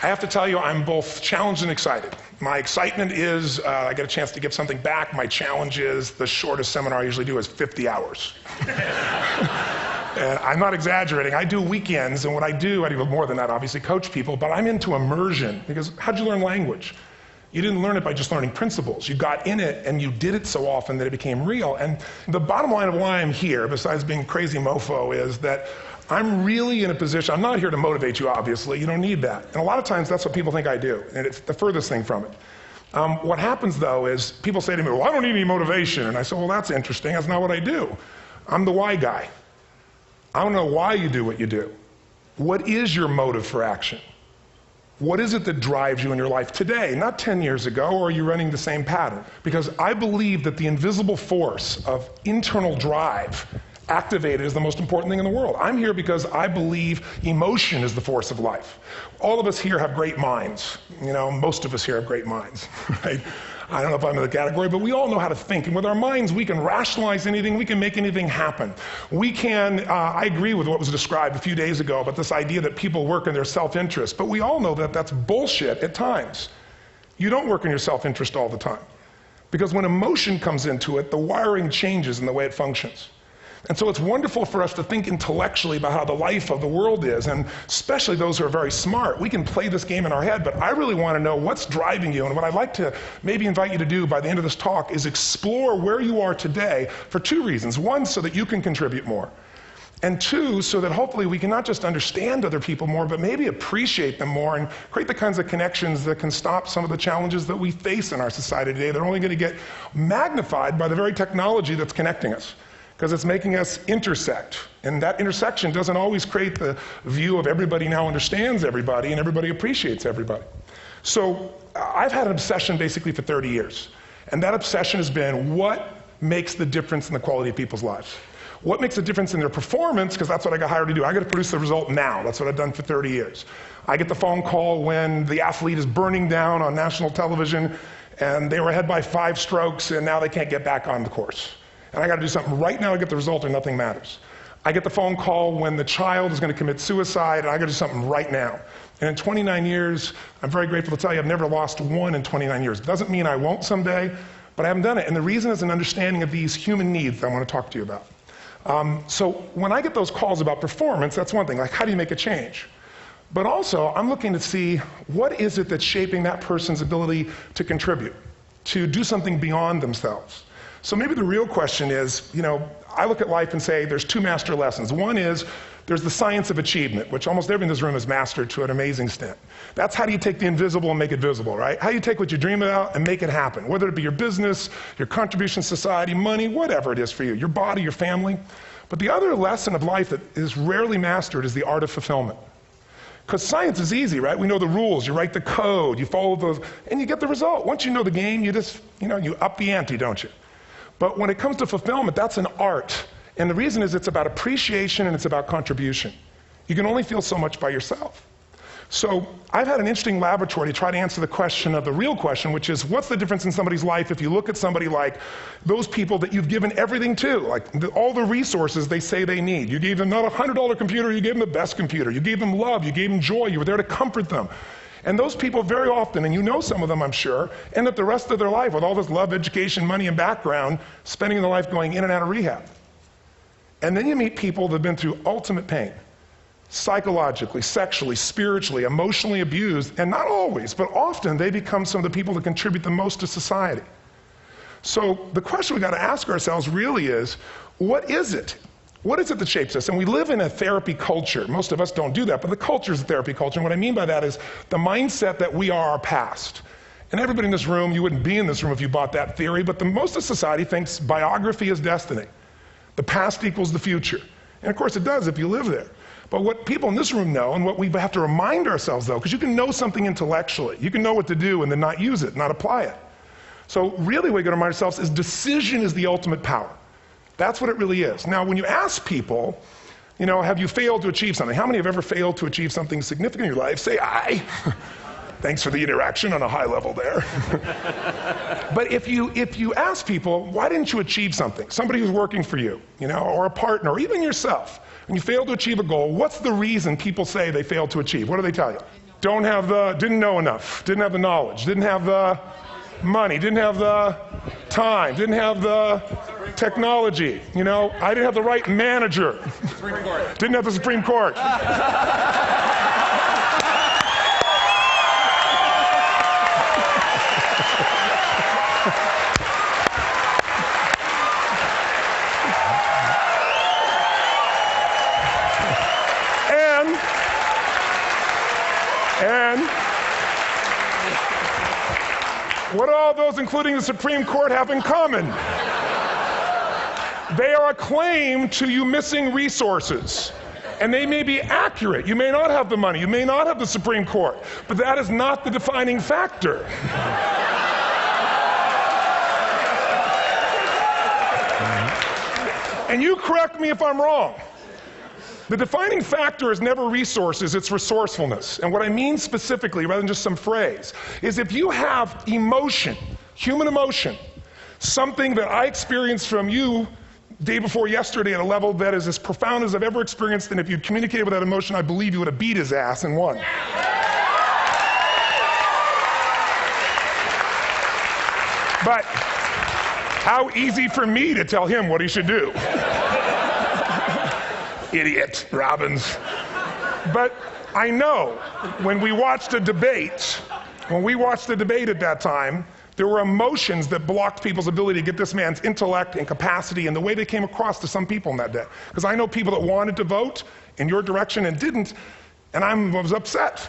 I have to tell you, I'm both challenged and excited. My excitement is I get a chance to give something back. My challenge is the shortest seminar I usually do is 50 hours. And I'm not exaggerating. I do weekends, and what I do more than that, obviously, coach people, but I'm into immersion. Because how'd you learn language? You didn't learn it by just learning principles. You got in it, and you did it so often that it became real. And the bottom line of why I'm here, besides being crazy mofo, is that I'm really in a position, I'm not here to motivate you, obviously. You don't need that. And a lot of times, that's what people think I do, and it's the furthest thing from it. What happens, though, is people say to me, well, I don't need any motivation. And I say, well, that's interesting. That's not what I do. I'm the why guy. I don't know why you do what you do. What is your motive for action? What is it that drives you in your life today, not 10 years ago, or are you running the same pattern? Because I believe that the invisible force of internal drive activated is the most important thing in the world. I'm here because I believe emotion is the force of life. All of us here have great minds. You know, most of us here have great minds, right? I don't know if I'm in the category, but we all know how to think. And with our minds, we can rationalize anything. We can make anything happen. We can, I agree with what was described a few days ago about this idea that people work in their self-interest. But we all know that that's bullshit at times. You don't work in your self-interest all the time. Because when emotion comes into it, the wiring changes in the way it functions. And so it's wonderful for us to think intellectually about how the life of the world is, and especially those who are very smart. We can play this game in our head, but I really want to know what's driving you. And what I'd like to maybe invite you to do by the end of this talk is explore where you are today for two reasons. One, so that you can contribute more. And two, so that hopefully we can not just understand other people more, but maybe appreciate them more and create the kinds of connections that can stop some of the challenges that we face in our society today. They're only going to get magnified by the very technology that's connecting us, because it's making us intersect. And that intersection doesn't always create the view of everybody now understands everybody and everybody appreciates everybody. So I've had an obsession basically for 30 years. And that obsession has been what makes the difference in the quality of people's lives? What makes a difference in their performance? Because that's what I got hired to do. I got to produce the result now. That's what I've done for 30 years. I get the phone call when the athlete is burning down on national television and they were ahead by 5 strokes and now they can't get back on the course. And I got to do something right now to get the result or nothing matters. I get the phone call when the child is going to commit suicide, and I got to do something right now. And in 29 years, I'm very grateful to tell you I've never lost one in 29 years. It doesn't mean I won't someday, but I haven't done it. And the reason is an understanding of these human needs that I want to talk to you about. So when I get those calls about performance, that's one thing, like how do you make a change? But also, I'm looking to see what is it that's shaping that person's ability to contribute, to do something beyond themselves. So maybe the real question is, you know, I look at life and say there's 2 master lessons. One is there's the science of achievement, which almost everyone in this room has mastered to an amazing extent. That's how do you take the invisible and make it visible, right? How do you take what you dream about and make it happen, whether it be your business, your contribution to society, money, whatever it is for you, your body, your family. But the other lesson of life that is rarely mastered is the art of fulfillment. Because science is easy, right? We know the rules, you write the code, you follow those, and you get the result. Once you know the game, you just, you up the ante, don't you? But when it comes to fulfillment, that's an art. And the reason is it's about appreciation and it's about contribution. You can only feel so much by yourself. So I've had an interesting laboratory to try to answer the question of the real question, which is what's the difference in somebody's life if you look at somebody like those people that you've given everything to, like all the resources they say they need. You gave them not a $100 computer, you gave them the best computer. You gave them love, you gave them joy, you were there to comfort them. And those people very often, and you know some of them I'm sure, end up the rest of their life with all this love, education, money, and background, spending their life going in and out of rehab. And then you meet people that have been through ultimate pain, psychologically, sexually, spiritually, emotionally abused, and not always, but often they become some of the people that contribute the most to society. So the question we got to ask ourselves really is, what is it? What is it that shapes us? And we live in a therapy culture. Most of us don't do that, but the culture is a therapy culture. And what I mean by that is the mindset that we are our past. And everybody in this room, you wouldn't be in this room if you bought that theory, but most of society thinks biography is destiny. The past equals the future. And of course it does if you live there. But what people in this room know, and what we have to remind ourselves though, because you can know something intellectually, you can know what to do and then not use it, not apply it. So really what we got to remind ourselves is decision is the ultimate power. That's what it really is. Now, when you ask people, have you failed to achieve something? How many have ever failed to achieve something significant in your life? Say, I. Thanks for the interaction on a high level there. But if you ask people, why didn't you achieve something? Somebody who's working for you, or a partner, or even yourself, and you failed to achieve a goal, what's the reason people say they failed to achieve? What do they tell you? didn't know enough, didn't have the knowledge, didn't have the money, didn't have the time, didn't have the technology, I didn't have the right manager, didn't have the Supreme Court. And what do all those, including the Supreme Court, have in common? They are a claim to you missing resources. And they may be accurate. You may not have the money. You may not have the Supreme Court. But that is not the defining factor. And you correct me if I'm wrong. The defining factor is never resources, it's resourcefulness. And what I mean specifically, rather than just some phrase, is if you have emotion, human emotion, something that I experienced from you day before yesterday at a level that is as profound as I've ever experienced, and if you'd communicated with that emotion, I believe you would have beat his ass and won. But how easy for me to tell him what he should do. Idiot, Robbins. But I know when we watched a debate, at that time, there were emotions that blocked people's ability to get this man's intellect and capacity and the way they came across to some people in that day. Because I know people that wanted to vote in your direction and didn't, and I was upset.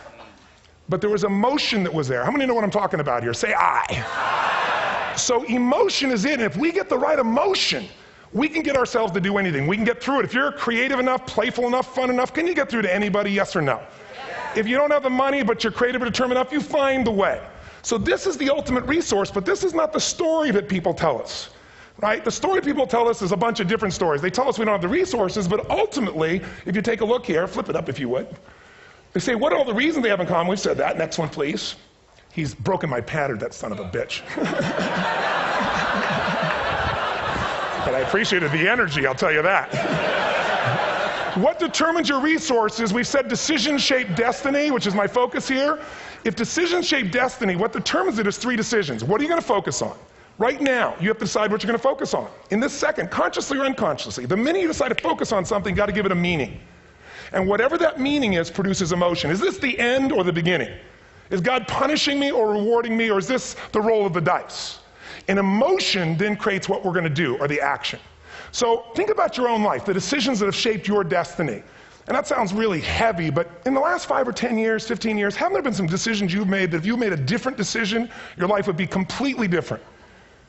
But there was emotion that was there. How many know what I'm talking about here? Say I. So emotion is in, and if we get the right emotion, we can get ourselves to do anything. We can get through it. If you're creative enough, playful enough, fun enough, can you get through to anybody, yes or no? Yeah. If you don't have the money, but you're creative and determined enough, you find the way. So this is the ultimate resource, but this is not the story that people tell us, right? The story people tell us is a bunch of different stories. They tell us we don't have the resources, but ultimately, if you take a look here, flip it up if you would. They say, what are all the reasons they have in common? We've said that. Next one, please. He's broken my pattern, that son of a bitch. But I appreciated the energy, I'll tell you that. What determines your resources? We've said decisions shape destiny, which is my focus here. If decisions shape destiny, what determines it is 3 decisions. What are you going to focus on? Right now, you have to decide what you're going to focus on. In this second, consciously or unconsciously, the minute you decide to focus on something, you've got to give it a meaning. And whatever that meaning is produces emotion. Is this the end or the beginning? Is God punishing me or rewarding me, or is this the roll of the dice? And emotion then creates what we're going to do, or the action. So think about your own life, the decisions that have shaped your destiny. And that sounds really heavy, but in the last 5 or 10 years, 15 years, haven't there been some decisions you've made that if you made a different decision, your life would be completely different?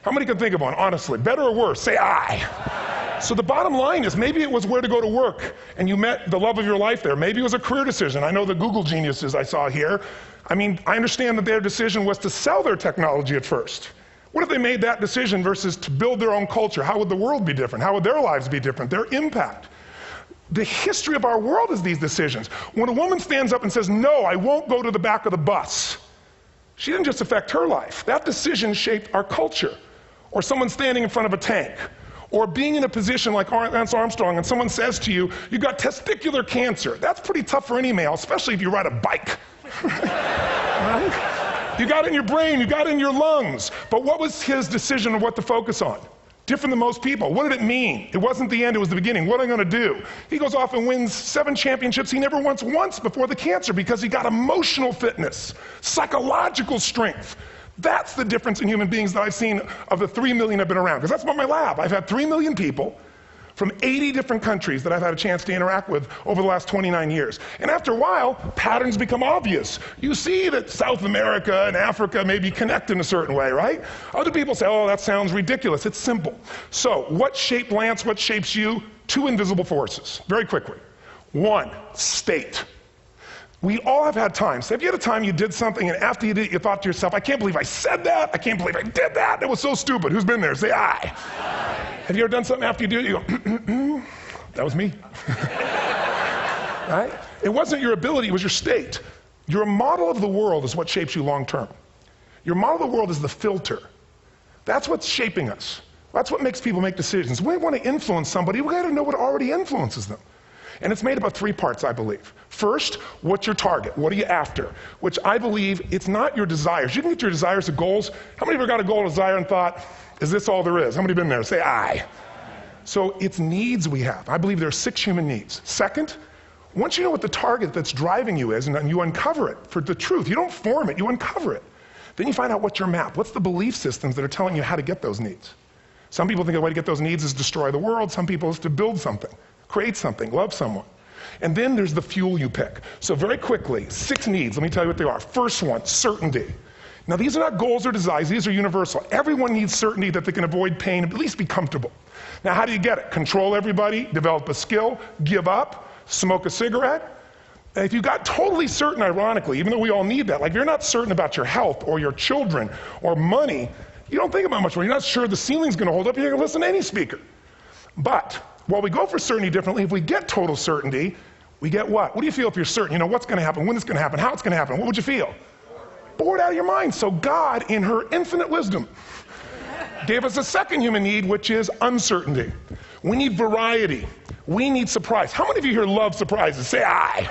How many can think of one, honestly? Better or worse? Say I. So the bottom line is maybe it was where to go to work, and you met the love of your life there. Maybe it was a career decision. I know the Google geniuses I saw here. I understand that their decision was to sell their technology at first. What if they made that decision versus to build their own culture? How would the world be different? How would their lives be different? Their impact. The history of our world is these decisions. When a woman stands up and says, no, I won't go to the back of the bus, she didn't just affect her life. That decision shaped our culture. Or someone standing in front of a tank. Or being in a position like Lance Armstrong and someone says to you, you've got testicular cancer. That's pretty tough for any male, especially if you ride a bike. Right? You got it in your brain, you got it in your lungs. But what was his decision of what to focus on? Different than most people. What did it mean? It wasn't the end, it was the beginning. What am I going to do? He goes off and wins 7 championships he never won once before the cancer because he got emotional fitness, psychological strength. That's the difference in human beings that I've seen of the 3 million I've been around. Because that's what my lab. I've had 3 million people from 80 different countries that I've had a chance to interact with over the last 29 years. And after a while, patterns become obvious. You see that South America and Africa maybe connect in a certain way, right? Other people say, oh, that sounds ridiculous. It's simple. So what shaped Lance? What shapes you? 2 invisible forces, very quickly. 1, state. We all have had times. Have you had a time you did something and after you did it, you thought to yourself, I can't believe I said that. I can't believe I did that. That was so stupid. Who's been there? Say I. Have you ever done something after you do it, you go, that was me. Right? It wasn't your ability, it was your state. Your model of the world is what shapes you long term. Your model of the world is the filter. That's what's shaping us. That's what makes people make decisions. When we want to influence somebody, we got to know what already influences them. And it's made up of 3 parts, I believe. First, what's your target? What are you after? Which I believe it's not your desires. You can get your desires to goals. How many of you got a goal or desire and thought, is this all there is? How many have been there? Say aye. So it's needs we have. I believe there are 6 human needs. Second, once you know what the target that's driving you is and you uncover it for the truth, you don't form it, you uncover it. Then you find out what's your map. What's the belief systems that are telling you how to get those needs? Some people think the way to get those needs is destroy the world. Some people is to build something, create something, love someone. And then there's the fuel you pick. So very quickly, 6 needs. Let me tell you what they are. First one, certainty. Now these are not goals or desires. These are universal. Everyone needs certainty that they can avoid pain and at least be comfortable. Now how do you get it? Control everybody, develop a skill, give up, smoke a cigarette. And if you got totally certain, ironically, even though we all need that, like if you're not certain about your health or your children or money, you don't think about much more. You're not sure the ceiling's going to hold up. You're going to listen to any speaker. But while we go for certainty differently, if we get total certainty, we get what? What do you feel if you're certain? You know what's going to happen, when it's going to happen, how it's going to happen. What would you feel? Bored out of your mind. So God, in her infinite wisdom, gave us a second human need, which is uncertainty. We need variety. We need surprise. How many of you here love surprises? Say aye.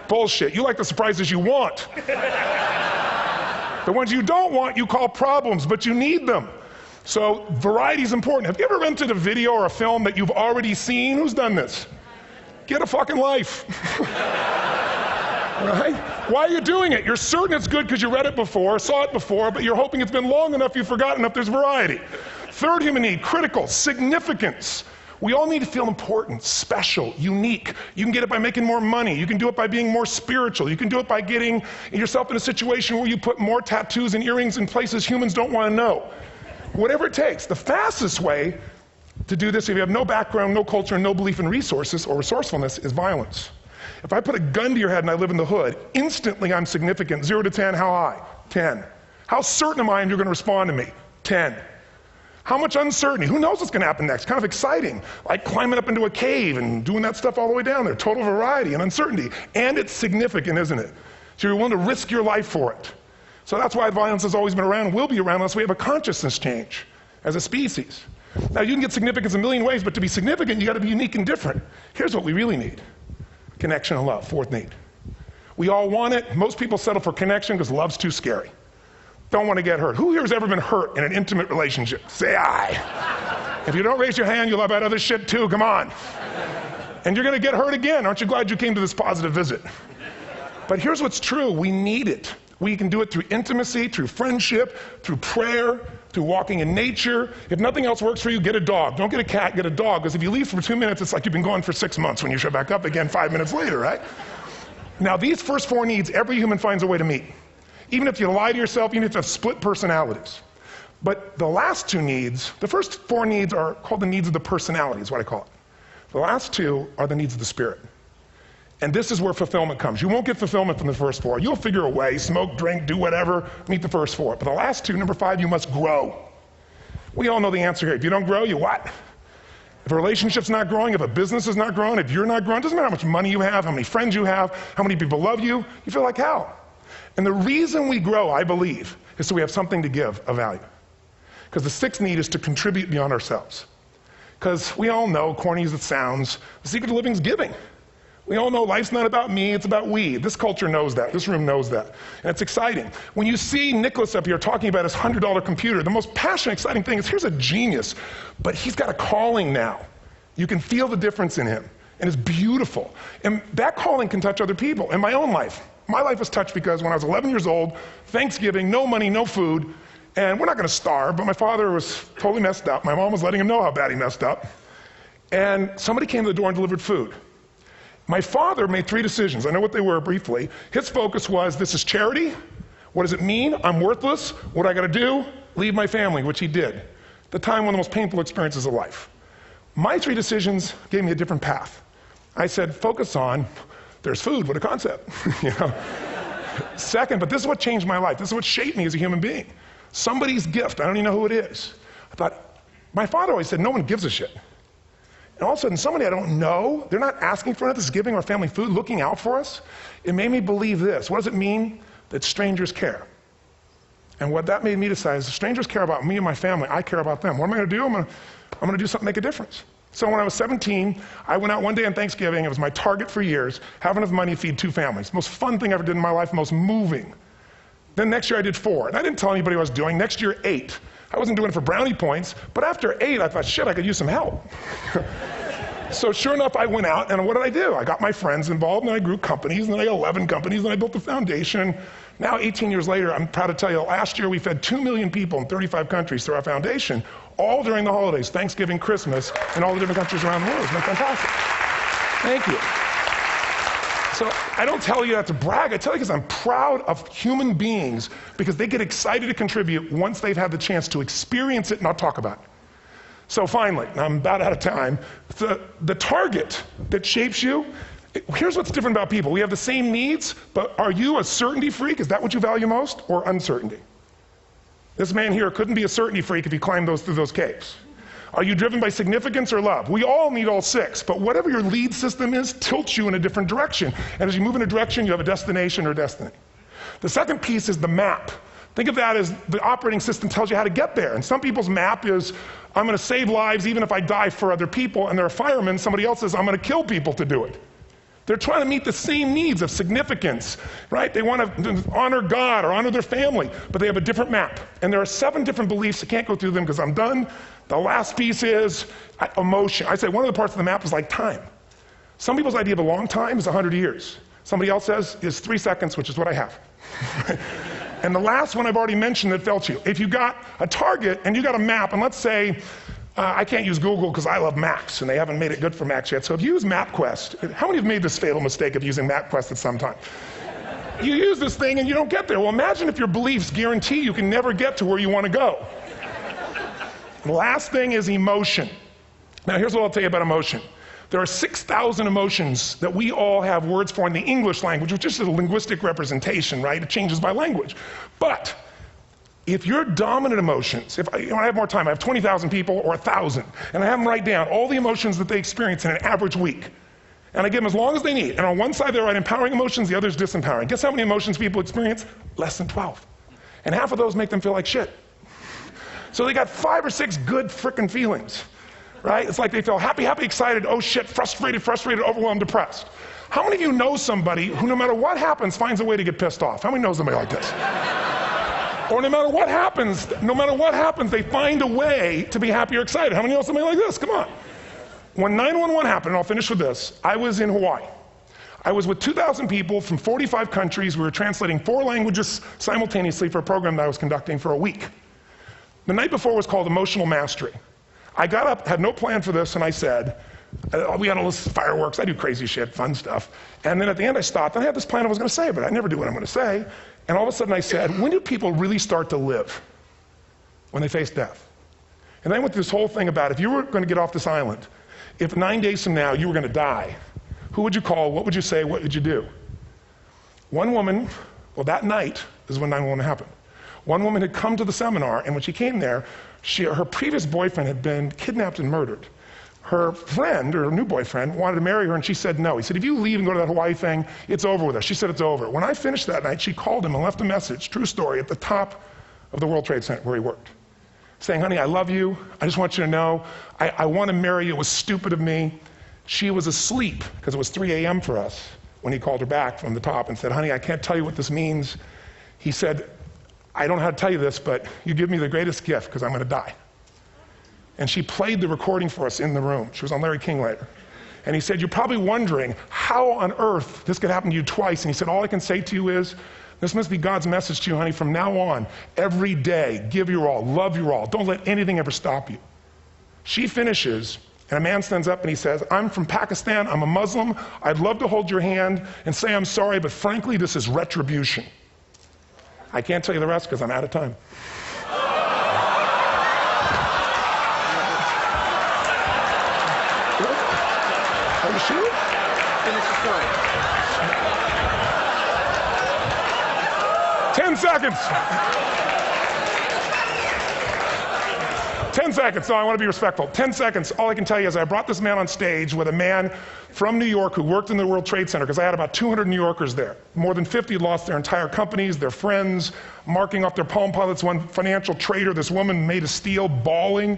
Bullshit. You like the surprises you want. The ones you don't want, you call problems, but you need them. So variety is important. Have you ever rented a video or a film that you've already seen? Who's done this? Get a fucking life. Right? Why are you doing it? You're certain it's good because you read it before, saw it before, but you're hoping it's been long enough you've forgotten enough there's variety. Third human need, critical, significance. We all need to feel important, special, unique. You can get it by making more money. You can do it by being more spiritual. You can do it by getting yourself in a situation where you put more tattoos and earrings in places humans don't want to know. Whatever it takes. The fastest way to do this, if you have no background, no culture, and no belief in resources or resourcefulness, is violence. If I put a gun to your head and I live in the hood, instantly I'm significant. 0 to 10, how high? 10. How certain am I you're going to respond to me? 10. How much uncertainty? Who knows what's going to happen next? Kind of exciting. Like climbing up into a cave and doing that stuff all the way down there. Total variety and uncertainty. And it's significant, isn't it? So you're willing to risk your life for it. So that's why violence has always been around and will be around unless we have a consciousness change as a species. Now you can get significance a million ways, but to be significant, you got to be unique and different. Here's what we really need. Connection and love, fourth need. We all want it. Most people settle for connection because love's too scary. Don't want to get hurt. Who here has ever been hurt in an intimate relationship? Say aye. If you don't raise your hand, you'll have had other shit too. Come on. And you're going to get hurt again. Aren't you glad you came to this positive visit? But here's what's true. We need it. We can do it through intimacy, through friendship, through prayer, through walking in nature. If nothing else works for you, get a dog. Don't get a cat, get a dog. Because if you leave for 2 minutes, it's like you've been gone for 6 months when you show back up again 5 minutes later, right? Now, these first 4 needs, every human finds a way to meet. Even if you lie to yourself, even if you have split personalities. But the last 2 needs, the first 4 needs are called the needs of the personality, is what I call it. The last 2 are the needs of the spirit. And this is where fulfillment comes. You won't get fulfillment from the first 4. You'll figure a way, smoke, drink, do whatever, meet the first 4. But the last 2, number 5, you must grow. We all know the answer here. If you don't grow, you what? If a relationship's not growing, if a business is not growing, if you're not growing, it doesn't matter how much money you have, how many friends you have, how many people love you, you feel like hell. And the reason we grow, I believe, is so we have something to give of value. Because the 6th need is to contribute beyond ourselves. Because we all know, corny as it sounds, the secret of living is giving. We all know life's not about me, it's about we. This culture knows that. This room knows that. And it's exciting. When you see Nicholas up here talking about his $100 computer, the most passionate, exciting thing is here's a genius, but he's got a calling now. You can feel the difference in him. And it's beautiful. And that calling can touch other people. In my own life, my life was touched because when I was 11 years old, Thanksgiving, no money, no food, and we're not going to starve, but my father was totally messed up. My mom was letting him know how bad he messed up. And somebody came to the door and delivered food. My father made 3 decisions. I know what they were briefly. His focus was, this is charity. What does it mean? I'm worthless. What I got to do? Leave my family, which he did. At the time, one of the most painful experiences of life. My 3 decisions gave me a different path. I said, focus on, there's food, what a concept. You know? Second, but this is what changed my life. This is what shaped me as a human being. Somebody's gift, I don't even know who it is. I thought, my father always said, no one gives a shit. And all of a sudden, somebody I don't know, they're not asking for it, this is giving our family food, looking out for us. It made me believe this. What does it mean? That strangers care. And what that made me decide is, if strangers care about me and my family, I care about them. What am I going to do? I'm going to do something to make a difference. So when I was 17, I went out one day on Thanksgiving. It was my target for years, have enough money to feed 2 families. Most fun thing I ever did in my life, most moving. Then next year I did 4, and I didn't tell anybody what I was doing. Next year, 8. I wasn't doing it for brownie points, but after 8, I thought, shit, I could use some help. So sure enough, I went out, and what did I do? I got my friends involved, and I grew companies, and then I got 11 companies, and I built a foundation. Now, 18 years later, I'm proud to tell you, last year we fed 2 million people in 35 countries through our foundation, all during the holidays, Thanksgiving, Christmas, in all the different countries around the world. Isn't that fantastic? Thank you. So I don't tell you that to brag, I tell you because I'm proud of human beings because they get excited to contribute once they've had the chance to experience it and not talk about it. So finally, now I'm about out of time, the target that shapes you, here's what's different about people. We have the same needs, but are you a certainty freak? Is that what you value most, or uncertainty? This man here couldn't be a certainty freak if he climbed through those caves. Are you driven by significance or love? We all need all 6, but whatever your lead system is tilts you in a different direction. And as you move in a direction, you have a destination or destiny. The second piece is the map. Think of that as the operating system tells you how to get there. And some people's map is, I'm gonna save lives even if I die for other people, and they're a fireman. Somebody else says, I'm gonna kill people to do it. They're trying to meet the same needs of significance, right? They want to honor God or honor their family, but they have a different map. And there are 7 different beliefs. I can't go through them because I'm done. The last piece is emotion. I say one of the parts of the map is like time. Some people's idea of a long time is 100 years. Somebody else says is 3 seconds, which is what I have. And the last one I've already mentioned that felt you. If you got a target and you got a map, and let's say, I can't use Google because I love Macs, and they haven't made it good for Macs yet. So if you use MapQuest, how many have made this fatal mistake of using MapQuest at some time? You use this thing and you don't get there. Well, imagine if your beliefs guarantee you can never get to where you want to go. The last thing is emotion. Now here's what I'll tell you about emotion. There are 6,000 emotions that we all have words for in the English language, which is just a linguistic representation, right? It changes by language. But if your dominant emotions, if I have more time, I have 20,000 people or 1,000, and I have them write down all the emotions that they experience in an average week. And I give them as long as they need. And on one side they write empowering emotions, the other is disempowering. Guess how many emotions people experience? Less than 12. And half of those make them feel like shit. So they got 5 or 6 good frickin' feelings, right? It's like they feel happy, happy, excited, oh shit, frustrated, overwhelmed, depressed. How many of you know somebody who no matter what happens finds a way to get pissed off? How many know somebody like this? Or no matter what happens, they find a way to be happy or excited. How many know somebody like this? Come on. When 9/11 happened, and I'll finish with this, I was in Hawaii. I was with 2,000 people from 45 countries. We were translating 4 languages simultaneously for a program that I was conducting for a week. The night before was called Emotional Mastery. I got up, had no plan for this, and I said, we had all this fireworks, I do crazy shit, fun stuff. And then at the end I stopped, and I had this plan I was gonna say, but I never do what I'm gonna say. And all of a sudden I said, when do people really start to live? When they face death. And then I went through this whole thing about if you were gonna get off this island, if 9 days from now you were gonna die, who would you call, what would you say, what would you do? One woman, well that night is when 9/11 happened. One woman had come to the seminar, and when she came there, her previous boyfriend had been kidnapped and murdered. Her friend, or her new boyfriend, wanted to marry her, and she said no. He said, if you leave and go to that Hawaii thing, it's over with us. She said it's over. When I finished that night, she called him and left a message, true story, at the top of the World Trade Center where he worked, saying, honey, I love you. I just want you to know, I want to marry you. It was stupid of me. She was asleep, because it was 3 a.m. for us, when he called her back from the top and said, honey, I can't tell you what this means. He said, I don't know how to tell you this, but you give me the greatest gift because I'm going to die. And she played the recording for us in the room. She was on Larry King later. And he said, you're probably wondering how on earth this could happen to you twice. And he said, all I can say to you is, this must be God's message to you, honey. From now on, every day, give your all, love your all. Don't let anything ever stop you. She finishes, and a man stands up and he says, I'm from Pakistan, I'm a Muslim. I'd love to hold your hand and say I'm sorry, but frankly, this is retribution. I can't tell you the rest because I'm out of time. Are you sure? Finish the story. 10 seconds. 10 seconds. No, I want to be respectful. 10 seconds. All I can tell you is I brought this man on stage with a man from New York who worked in the World Trade Center, because I had about 200 New Yorkers there. More than 50 lost their entire companies, their friends, marking off their Palm Pilots. One financial trader, this woman made of steel, bawling.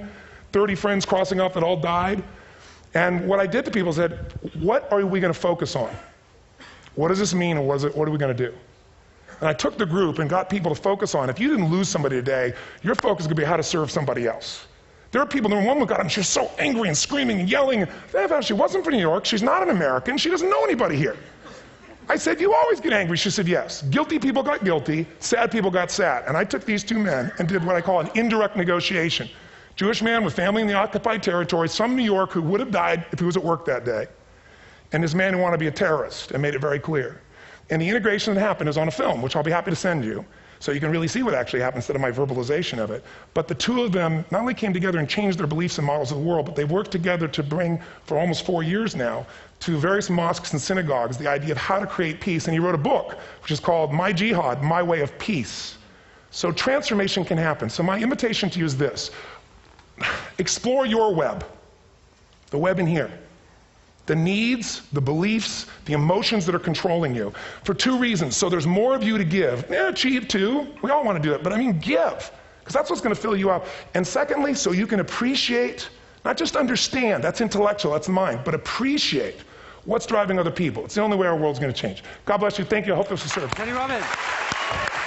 30 friends crossing off that all died. And what I did to people is said, what are we going to focus on? What does this mean, and what are we going to do? And I took the group and got people to focus on, if you didn't lose somebody today, your focus is going to be how to serve somebody else. There are people, one woman got up and she was so angry and screaming and yelling. She wasn't from New York, she's not an American, she doesn't know anybody here. I said, you always get angry. She said, yes. Guilty people got guilty, sad people got sad. And I took these two men and did what I call an indirect negotiation. Jewish man with family in the occupied territory, some New York who would have died if he was at work that day. And this man who wanted to be a terrorist and made it very clear. And the integration that happened is on a film, which I'll be happy to send you, so you can really see what actually happened instead of my verbalization of it. But the two of them not only came together and changed their beliefs and models of the world, but they've worked together to bring, for almost 4 years now, to various mosques and synagogues, the idea of how to create peace. And he wrote a book, which is called My Jihad, My Way of Peace. So transformation can happen. So my invitation to you is this. Explore your web, the web in here. The needs, the beliefs, the emotions that are controlling you. For 2 reasons. So there's more of you to give. Achieve too. We all want to do it. But I mean give. Because that's what's going to fill you up. And secondly, so you can appreciate, not just understand, that's intellectual, that's mind, but appreciate what's driving other people. It's the only way our world's going to change. God bless you. Thank you. I hope this will serve. TonyRobbins.